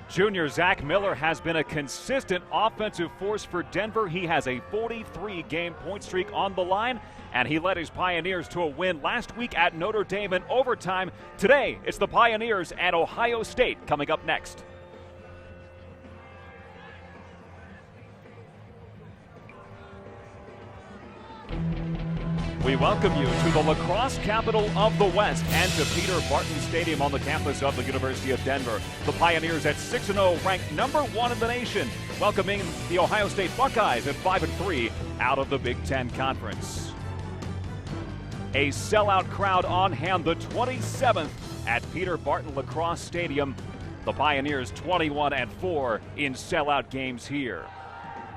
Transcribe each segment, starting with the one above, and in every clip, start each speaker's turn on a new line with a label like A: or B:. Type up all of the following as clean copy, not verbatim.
A: Junior Zach Miller has been a consistent offensive force for Denver. He has a 43-game point streak on the line, and he led his Pioneers to a win last week at Notre Dame in overtime. Today, it's the Pioneers and Ohio State coming up next. We welcome you to the lacrosse capital of the West and to Peter Barton Stadium on the campus of the University of Denver. The Pioneers at 6-0, ranked number 1 in the nation, welcoming the Ohio State Buckeyes at 5-3 out of the Big Ten Conference. A sellout crowd on hand, the 27th at Peter Barton Lacrosse Stadium. The Pioneers 21-4 in sellout games here.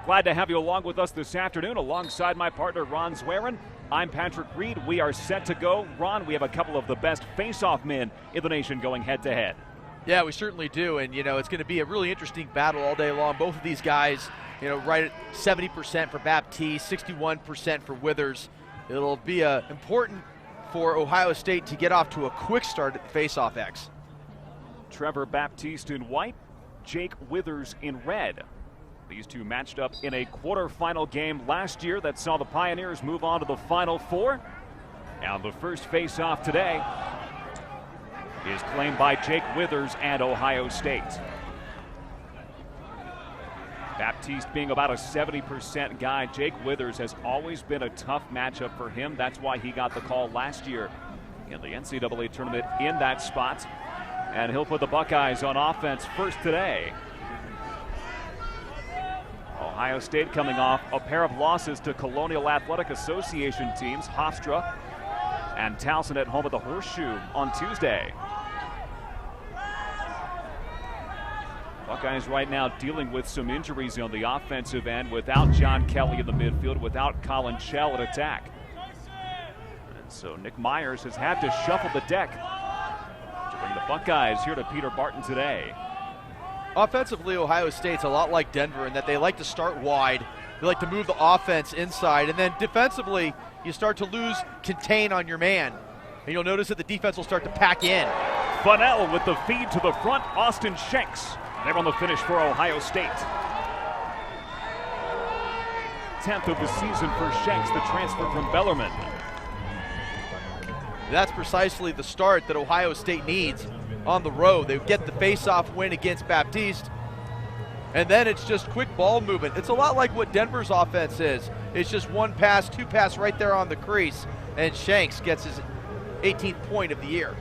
A: Glad to have you along with us this afternoon alongside my partner Ron Zwerin. I'm Patrick Reed. We are set to go. Ron, we have a couple of the best face-off men in the nation going head-to-head.
B: Yeah, we certainly do, and, it's going to be a really interesting battle all day long. Both of these guys, right at 70% for Baptiste, 61% for Withers. It'll be important for Ohio State to get off to a quick start at the face-off X.
A: Trevor Baptiste in white, Jake Withers in red. These two matched up in a quarterfinal game last year that saw the Pioneers move on to the Final Four. And the first face-off today is claimed by Jake Withers and Ohio State. Baptiste being about a 70% guy, Jake Withers has always been a tough matchup for him. That's why he got the call last year in the NCAA tournament in that spot. And he'll put the Buckeyes on offense first today. Ohio State coming off a pair of losses to Colonial Athletic Association teams, Hofstra and Towson at home at the Horseshoe on Tuesday. Buckeyes right now dealing with some injuries on the offensive end without John Kelly in the midfield, without Colin Shell at attack. And so Nick Myers has had to shuffle the deck to bring the Buckeyes here to Peter Barton today.
B: Offensively, Ohio State's a lot like Denver in that they like to start wide. They like to move the offense inside. And then defensively, you start to lose contain on your man. And you'll notice that the defense will start to pack in.
A: Funnell with the feed to the front. Austin Shanks there on the finish for Ohio State. 10th of the season for Shanks, the transfer from Bellarmine.
B: That's precisely the start that Ohio State needs on the road. They get the face-off win against Baptiste, and then it's just quick ball movement. It's a lot like what Denver's offense is. It's just one pass, two pass right there on the crease, and Shanks gets his 18th point of the year.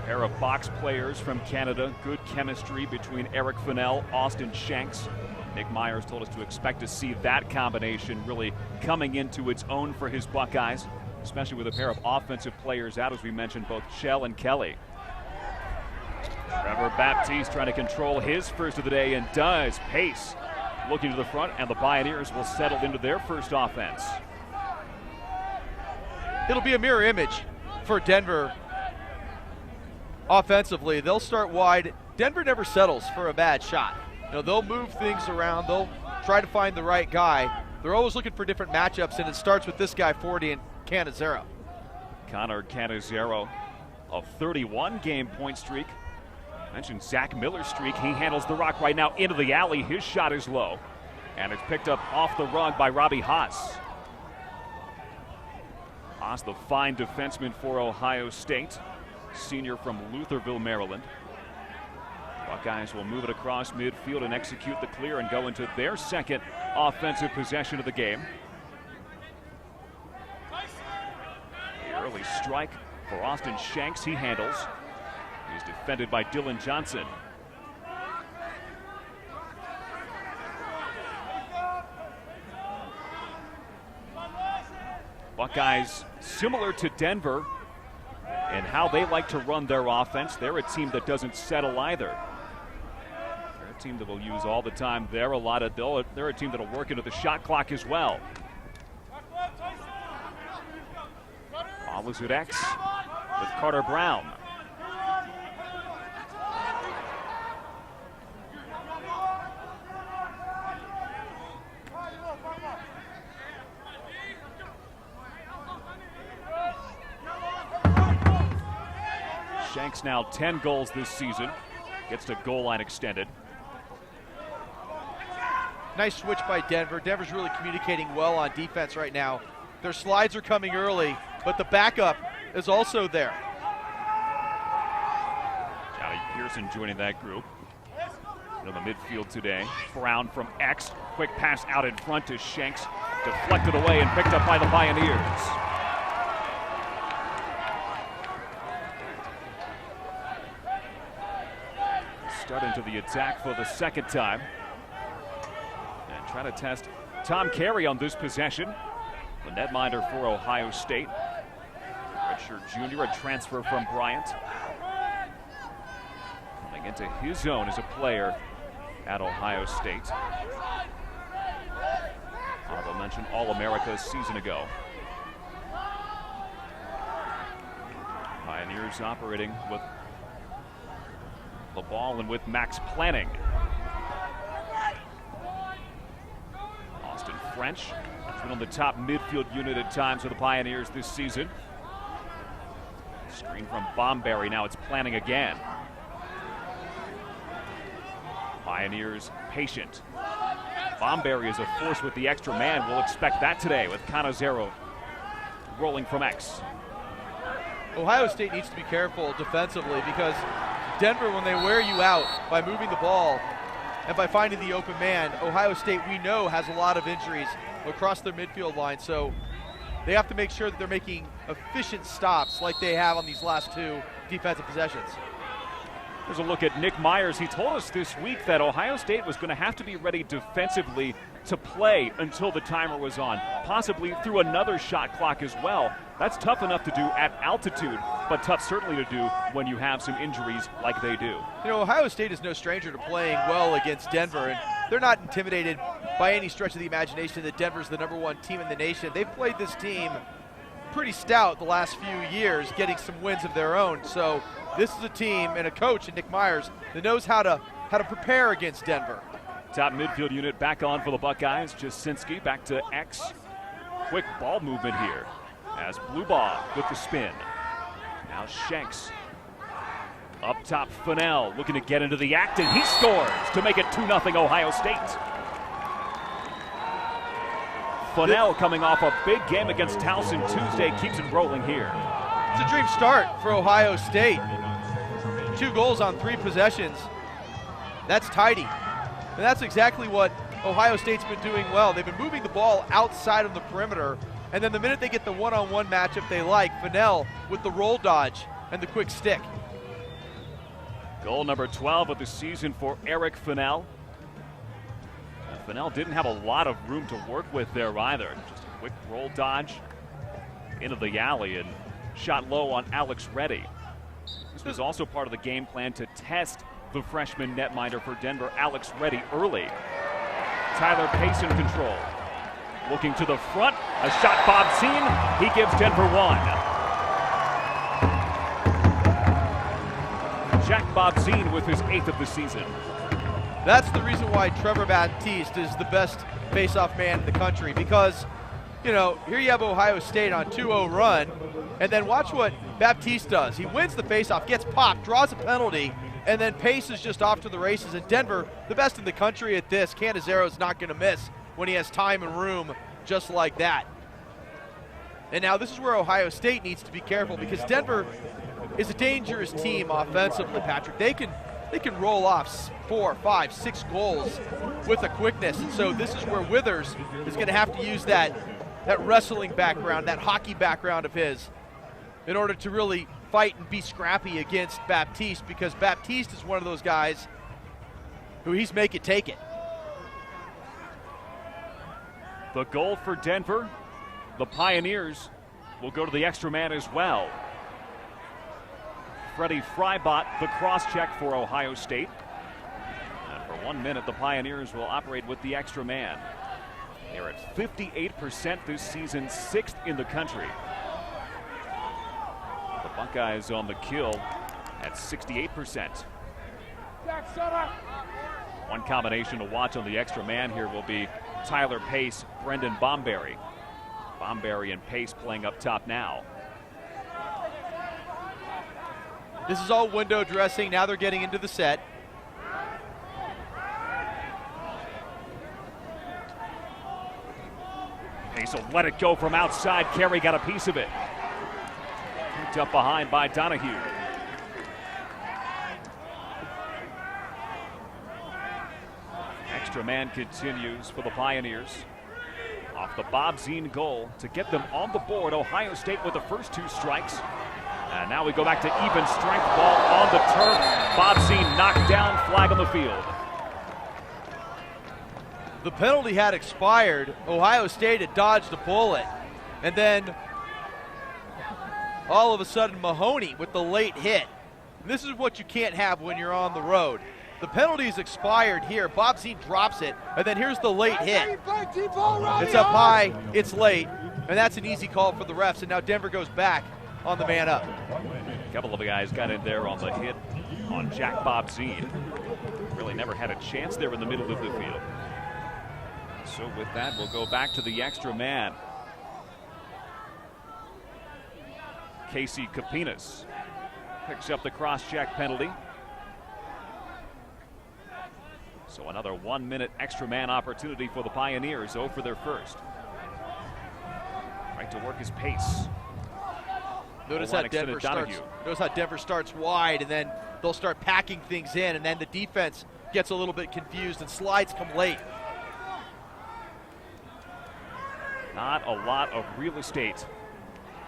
A: Pair of box players from Canada. Good chemistry between Eric Funnell, Austin Shanks. Nick Myers told us to expect to see that combination really coming into its own for his Buckeyes, especially with a pair of offensive players out, as we mentioned, both Shell and Kelly. Trevor Baptiste trying to control his first of the day and does. Pace looking to the front, and the Pioneers will settle into their first offense.
B: It'll be a mirror image for Denver offensively. They'll start wide. Denver never settles for a bad shot. They'll move things around. They'll try to find the right guy. They're always looking for different matchups, and it starts with this guy, 40, and Cannizzaro.
A: Connor Cannizzaro, a 31-game point streak. Mentioned Zach Miller's streak. He handles the rock right now into the alley. His shot is low, and it's picked up off the rug by Robbie Haas. Haas, the fine defenseman for Ohio State, senior from Lutherville, Maryland. Buckeyes will move it across midfield and execute the clear and go into their second offensive possession of the game. The early strike for Austin Shanks. He handles. He's defended by Dylan Johnson. Buckeyes, similar to Denver in how they like to run their offense. They're a team that doesn't settle either. They're a team that will use all the time. They're a team that will work into the shot clock as well. Ball is at X with Carter Brown. Shanks now 10 goals this season. Gets to goal line extended.
B: Nice switch by Denver. Denver's really communicating well on defense right now. Their slides are coming early, but the backup is also there.
A: Johnny Pearson joining that group. In the midfield today. Brown from X. Quick pass out in front to Shanks. Deflected away and picked up by the Pioneers. Starting to the attack for the second time. And trying to test Tom Carey on this possession. The netminder for Ohio State. Redshirt junior, a transfer from Bryant. Coming into his zone as a player at Ohio State. Honorable mention All-America a season ago. Pioneers operating with the ball and with Max Planning. Austin French has been on the top midfield unit at times for the Pioneers this season. Screen from Bomberry, now it's Planning again. Pioneers patient. Bomberry is a force with the extra man. We'll expect that today with Canizero rolling from X.
B: Ohio State needs to be careful defensively because Denver, when they wear you out by moving the ball and by finding the open man, Ohio State, we know, has a lot of injuries across their midfield line. So they have to make sure that they're making efficient stops like they have on these last two defensive possessions.
A: Here's a look at Nick Myers. He told us this week that Ohio State was going to have to be ready defensively to play until the timer was on, possibly through another shot clock as well. That's tough enough to do at altitude, but tough certainly to do when you have some injuries like they do.
B: You know, Ohio State is no stranger to playing well against Denver, and they're not intimidated by any stretch of the imagination that Denver's the #1 team in the nation. They've played this team pretty stout the last few years, getting some wins of their own. So this is a team and a coach in Nick Myers that knows how to prepare against Denver.
A: Top midfield unit back on for the Buckeyes. Jasinski back to X. Quick ball movement here as Bluebaugh with the spin. Now Shanks. Up top, Fennell looking to get into the act, and he scores to make it 2-0 Ohio State. Fennell coming off a big game against Towson Tuesday keeps it rolling here.
B: It's a dream start for Ohio State. 2 goals on 3 possessions. That's tidy. And that's exactly what Ohio State's been doing well. They've been moving the ball outside of the perimeter, and then the minute they get the one-on-one matchup they like, Fennell with the roll dodge and the quick stick.
A: Goal number 12 of the season for Eric Fennell. Fennell didn't have a lot of room to work with there either. Just a quick roll dodge into the alley and shot low on Alex Reddy. This was also part of the game plan to test the freshman netminder for Denver, Alex Reddy, early. Tyler Pace in control. Looking to the front, a shot Bobzien. He gives Denver 1. Jack Bobzien with his 8th of the season.
B: That's the reason why Trevor Baptiste is the best face-off man in the country, because, you know, here you have Ohio State on 2-0 run, and then watch what Baptiste does. He wins the face-off, gets popped, draws a penalty, and then Pace is just off to the races. And Denver, the best in the country at this, Canizaro's not going to miss when he has time and room just like that. And now this is where Ohio State needs to be careful, because Denver is a dangerous team offensively, Patrick. They can roll off 4, 5, 6 goals with a quickness. And so this is where Withers is going to have to use that wrestling background, that hockey background of his, in order to really fight and be scrappy against Baptiste, because Baptiste is one of those guys who he's make it, take it.
A: The goal for Denver. The Pioneers will go to the extra man as well. Freddie Frybot, the cross-check for Ohio State. And for 1 minute, the Pioneers will operate with the extra man. They're at 58% this season, 6th in the country. The Buckeyes on the kill at 68%. One combination to watch on the extra man here will be Tyler Pace, Brendan Bomberry. Bomberry and Pace playing up top now.
B: This is all window dressing. Now they're getting into the set.
A: Pace will let it go from outside. Carey got a piece of it. Picked up behind by Donahue. Extra man continues for the Pioneers. Off the Bob Zine goal to get them on the board. Ohio State with the first 2 strikes. And now we go back to even strength. Ball on the turf. Bob Zine knocked down, flag on the field.
B: The penalty had expired. Ohio State had dodged a bullet. And then all of a sudden Mahoney with the late hit. And this is what you can't have when you're on the road. The penalty's expired here. Bob Zine drops it, and then here's the late hit. It's up high, it's late, and that's an easy call for the refs, and now Denver goes back on the man up.
A: A couple of the guys got in there on the hit on Jack Bob Zine. Really never had a chance there in the middle of the field. So with that, we'll go back to the extra man. Casey Capinas picks up the cross-check penalty. So another 1-minute extra man opportunity for the Pioneers. 0 for their first. Right to work his pace.
B: Notice how Denver starts wide, and then they'll start packing things in, and then the defense gets a little bit confused, and slides come late.
A: Not a lot of real estate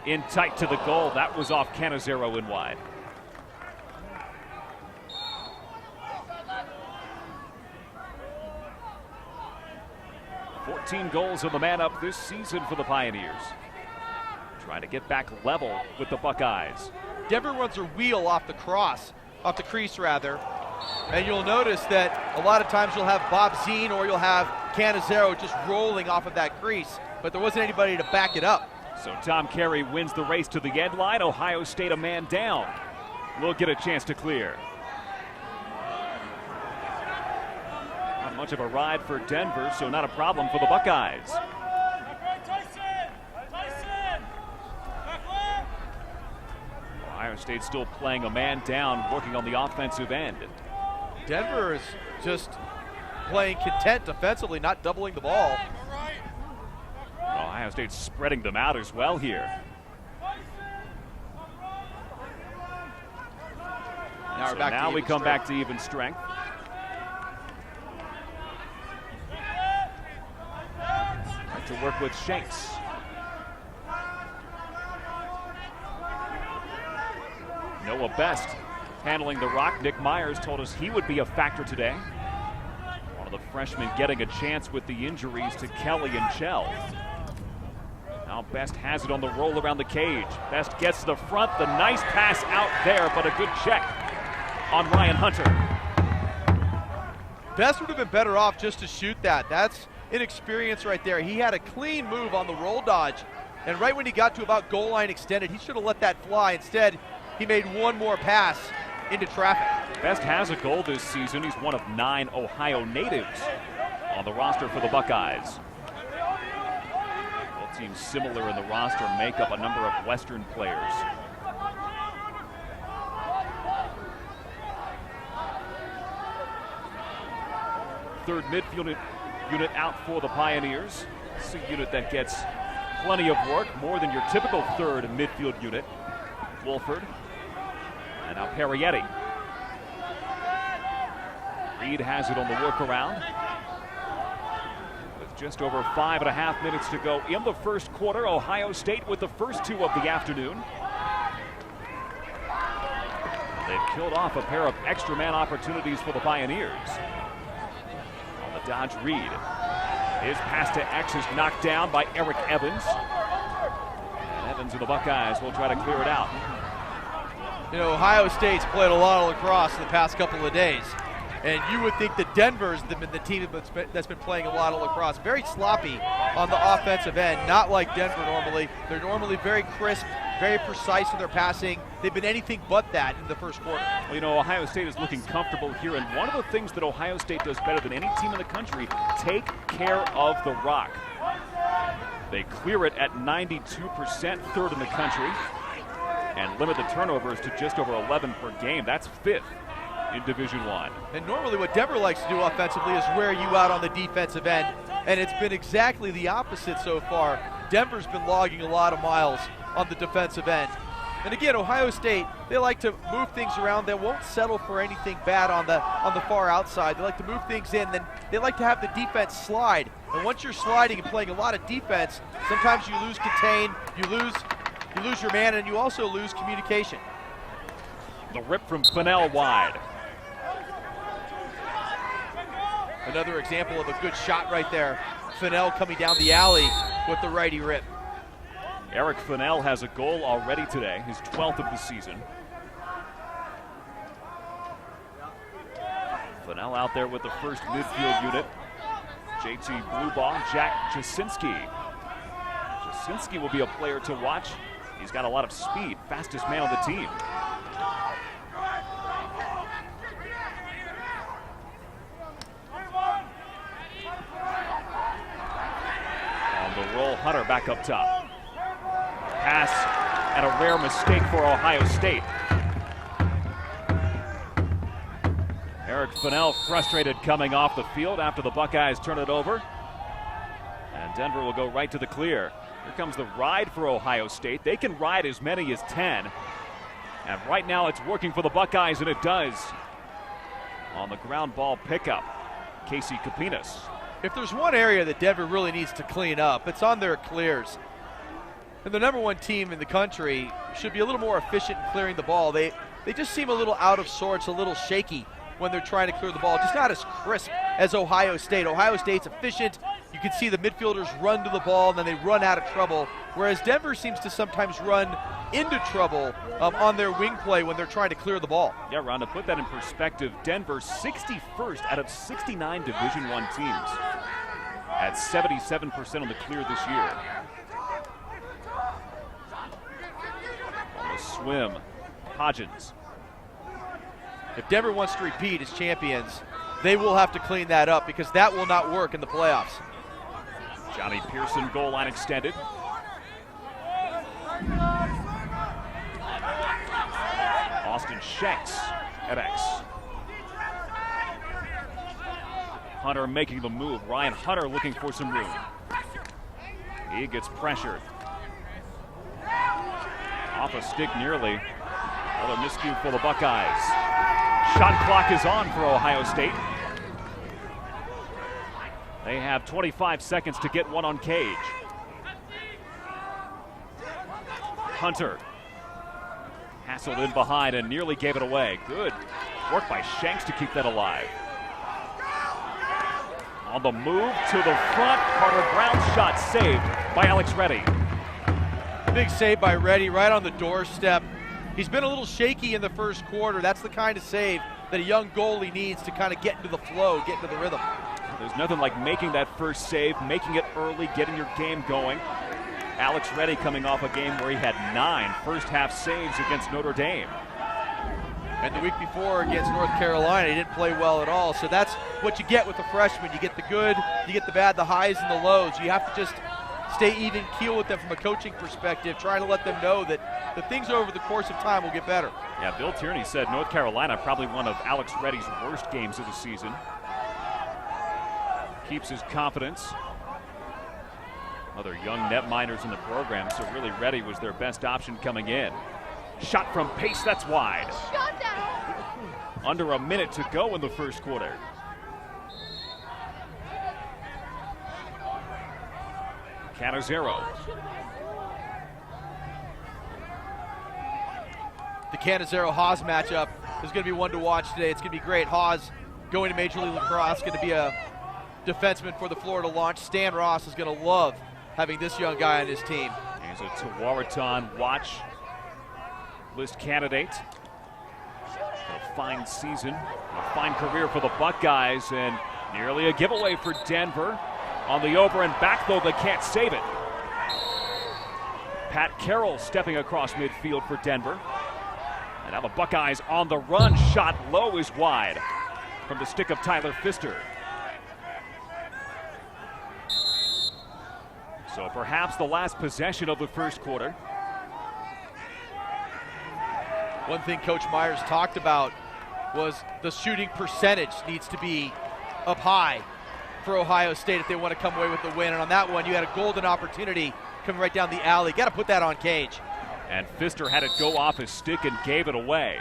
A: in tight to the goal. That was off Canizero in wide. 14 goals of the man up this season for the Pioneers. Trying to get back level with the Buckeyes.
B: Denver runs a wheel off the crease rather. And you'll notice that a lot of times you'll have Bob Zine or you'll have Canizero just rolling off of that crease, but there wasn't anybody to back it up.
A: So Tom Carey wins the race to the end line. Ohio State a man down. Will get a chance to clear. Not much of a ride for Denver, so not a problem for the Buckeyes. Ohio State still playing a man down, working on the offensive end.
B: Denver is just playing content defensively, not doubling the ball.
A: Ohio State spreading them out as well here. Now we come back to even strength. Right to work with Shanks. Noah Best handling the rock. Nick Myers told us he would be a factor today. One of the freshmen getting a chance with the injuries to Kelly and Chell. Now Best has it on the roll around the cage. Best gets to the front. The nice pass out there, but a good check on Ryan Hunter.
B: Best would have been better off just to shoot that. That's inexperience right there. He had a clean move on the roll dodge, and right when he got to about goal line extended, he should have let that fly. Instead, he made one more pass into traffic.
A: Best has a goal this season. He's one of 9 Ohio natives on the roster for the Buckeyes. Both teams similar in the roster make up a number of Western players. Third midfield unit out for the Pioneers. It's a unit that gets plenty of work, more than your typical third midfield unit. Wolford. And now Parietti. Reed has it on the workaround. With just over 5.5 minutes to go in the first quarter, Ohio State with the first 2 of the afternoon. They've killed off a pair of extra man opportunities for the Pioneers. On the dodge, Reed. His pass to X is knocked down by Eric Evans. And Evans and the Buckeyes will try to clear it out.
B: You know, Ohio State's played a lot of lacrosse in the past couple of days. And you would think that Denver's the team that's been playing a lot of lacrosse. Very sloppy on the offensive end, not like Denver normally. They're normally very crisp, very precise in their passing. They've been anything but that in the first quarter.
A: Well, you know, Ohio State is looking comfortable here, and one of the things that Ohio State does better than any team in the country, take care of the rock. They clear it at 92%, third in the country, and limit the turnovers to just over 11 per game. That's 5th in Division I.
B: And normally what Denver likes to do offensively is wear you out on the defensive end and it's been exactly the opposite so far. Denver's been logging a lot of miles on the defensive end. And again, Ohio State, they like to move things around. They won't settle for anything bad on the far outside. They like to move things in, then they like to have the defense slide. And once you're sliding and playing a lot of defense, sometimes you lose contain, you lose your man, and you also lose communication.
A: The rip from Fennell wide.
B: Another example of a good shot right there. Fennell coming down the alley with the righty rip.
A: Eric Fennell has a goal already today, his 12th of the season. Fennell out there with the first midfield unit. JT Bluebaugh, Jack Jasinski. Jasinski will be a player to watch. He's got a lot of speed, fastest man on the team. On the roll, Hunter back up top. Pass and a rare mistake for Ohio State. Eric Fennell frustrated coming off the field after the Buckeyes turn it over. And Denver will go right to the clear. Here comes the ride for Ohio State. They can ride as many as 10. And right now it's working for the Buckeyes, and it does. On the ground ball pickup, Casey Kapinas.
B: If there's one area that Denver really needs to clean up, it's on their clears. And the number one team in the country should be a little more efficient in clearing the ball. They just seem a little out of sorts, a little shaky when they're trying to clear the ball. Just not as crisp as Ohio State. Ohio State's efficient. You can see the midfielders run to the ball and then they run out of trouble, whereas Denver seems to sometimes run into trouble on their wing play when they're trying to clear the ball.
A: Yeah, Ron, to put that in perspective, Denver 61st out of 69 Division I teams at 77% on the clear this year. On the swim, Hodgins.
B: If Denver wants to repeat as champions, they will have to clean that up because that will not work in the playoffs.
A: Johnny Pearson, goal line extended. Austin Shanks at X. Hunter making the move. Ryan Hunter looking for some room. He gets pressured. Off a stick nearly. Another miscue for the Buckeyes. Shot clock is on for Ohio State. They have 25 seconds to get one on Cage. Hunter hassled in behind and nearly gave it away. Good work by Shanks to keep that alive. On the move to the front, Carter Brown's shot saved by Alex Reddy.
B: Big save by Reddy right on the doorstep. He's been a little shaky in the first quarter. That's the kind of save that a young goalie needs to kind of get into the flow, get into the rhythm.
A: There's nothing like making that first save, making it early, getting your game going. Alex Reddy coming off a game where he had 9 first-half saves against Notre Dame.
B: And the week before against North Carolina, he didn't play well at all. So that's what you get with the freshman. You get the good, you get the bad, the highs and the lows. You have to just stay even keel with them from a coaching perspective, trying to let them know that the things over the course of time will get better.
A: Yeah, Bill Tierney said North Carolina probably one of Alex Reddy's worst games of the season. Keeps his confidence. Other young netminders in the program, so really Reddy was their best option coming in. Shot from pace, that's wide. Under a minute to go in the first quarter. Canizero.
B: The Canizero-Haas matchup is going to be one to watch today. It's going to be great. Haas going to Major League Lacrosse, going to be a defenseman for the Florida Launch. Stan Ross is going to love having this young guy on his team.
A: He's a Tewaaraton watch list candidate. A fine season, a fine career for the Buckeyes, and nearly a giveaway for Denver. On the over and back, though, they can't save it. Pat Carroll stepping across midfield for Denver. And now the Buckeyes on the run. Shot low is wide from the stick of Tyler Pfister. So perhaps the last possession of the first quarter.
B: One thing Coach Myers talked about was the shooting percentage needs to be up high. for Ohio State if they want to come away with the win. And on that one, you had a golden opportunity coming right down the alley. Got to put that on Cage.
A: And Pfister had it go off his stick and gave it away.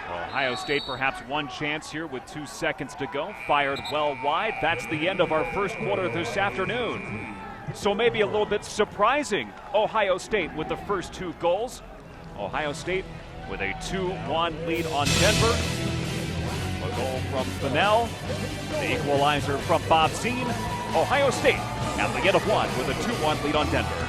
A: Ohio State perhaps one chance here with 2 seconds to go. Fired well wide. That's the end of our first quarter this afternoon. So maybe a little bit surprising, Ohio State with the first 2 goals. Ohio State with a 2-1 lead on Denver. A goal from Fennell. The equalizer from Bob Zine. Ohio State at the end of one with a 2-1 lead on Denver.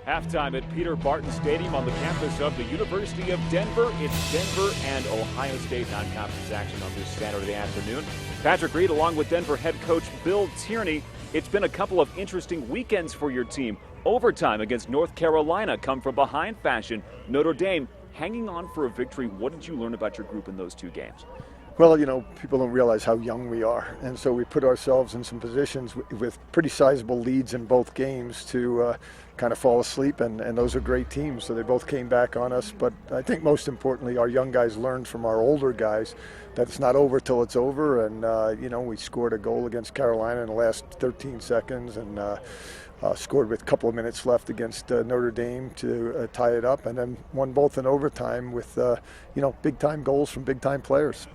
A: Halftime at Peter Barton Stadium on the campus of the University of Denver. It's Denver and Ohio State non-conference action on this Saturday afternoon. Patrick Reed along with Denver head coach Bill Tierney. It's been a couple of interesting weekends for your team. Overtime against North Carolina, come from behind fashion. Notre Dame hanging on for a victory. What did you learn about your group in those 2 games?
C: Well, you know, people don't realize how young we are, and so we put ourselves in some positions with pretty sizable leads in both games to kind of fall asleep, and those are great teams, so they both came back on us. But I think most importantly, our young guys learned from our older guys that it's not over till it's over, and, you know, we scored a goal against Carolina in the last 13 seconds, and scored with a couple of minutes left against Notre Dame to tie it up, and then won both in overtime with, you know, big-time goals from big-time players.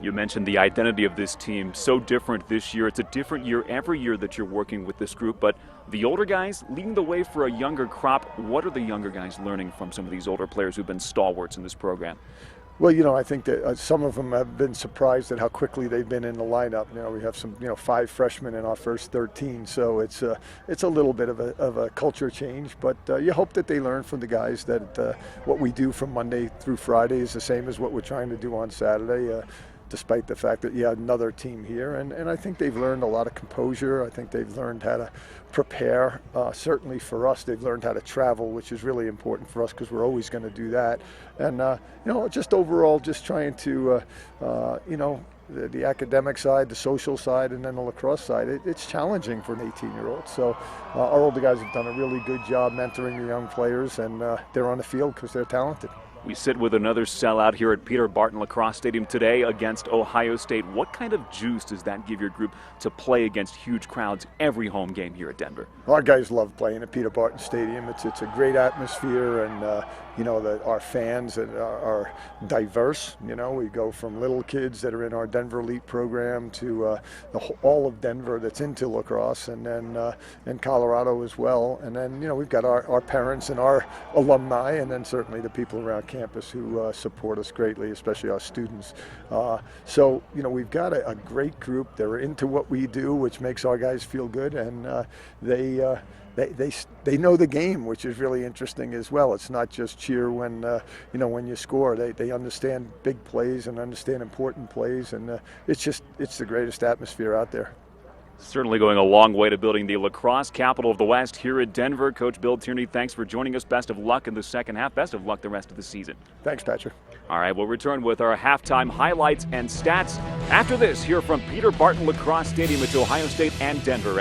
A: You mentioned the identity of this team, so different this year. It's a different year every year that you're working with this group, but the older guys leading the way for a younger crop. What are the younger guys learning from some of these older players who've been stalwarts in this program?
C: Well, you know, I think that some of them have been surprised at how quickly they've been in the lineup. You know, we have some, 5 freshmen in our first 13, so it's a little bit of a culture change. But you hope that they learn from the guys that what we do from Monday through Friday is the same as what we're trying to do on Saturday. Despite the fact that you had another team here. And I think they've learned a lot of composure. I think they've learned how to prepare. Certainly for us, they've learned how to travel, which is really important for us because we're always going to do that. And, just overall, just trying to, the academic side, the social side, and then the lacrosse side, it's challenging for an 18-year-old. So our older guys have done a really good job mentoring the young players, and they're on the field because they're talented.
A: We sit with another sellout here at Peter Barton Lacrosse Stadium today against Ohio State. What kind of juice does that give your group to play against huge crowds every home game here at Denver?
C: Our guys love playing at Peter Barton Stadium. It's a great atmosphere, and our fans are diverse. You know, we go from little kids that are in our Denver Elite program to all of Denver that's into lacrosse, and then in Colorado as well. And then we've got our parents and our alumni, and then certainly the people around campus who support us greatly, especially our students. So we've got a great group. They're into what we do, which makes our guys feel good, and they know the game, which is really interesting as well. It's not just cheer when when you score. They understand big plays and understand important plays, and it's the greatest atmosphere out there.
A: Certainly going a long way to building the lacrosse capital of the West here at Denver. Coach Bill Tierney, thanks for joining us. Best of luck in the second half. Best of luck the rest of the season.
C: Thanks, Patrick.
A: All right, we'll return with our halftime highlights and stats after this here from Peter Barton Lacrosse Stadium at Ohio State and Denver.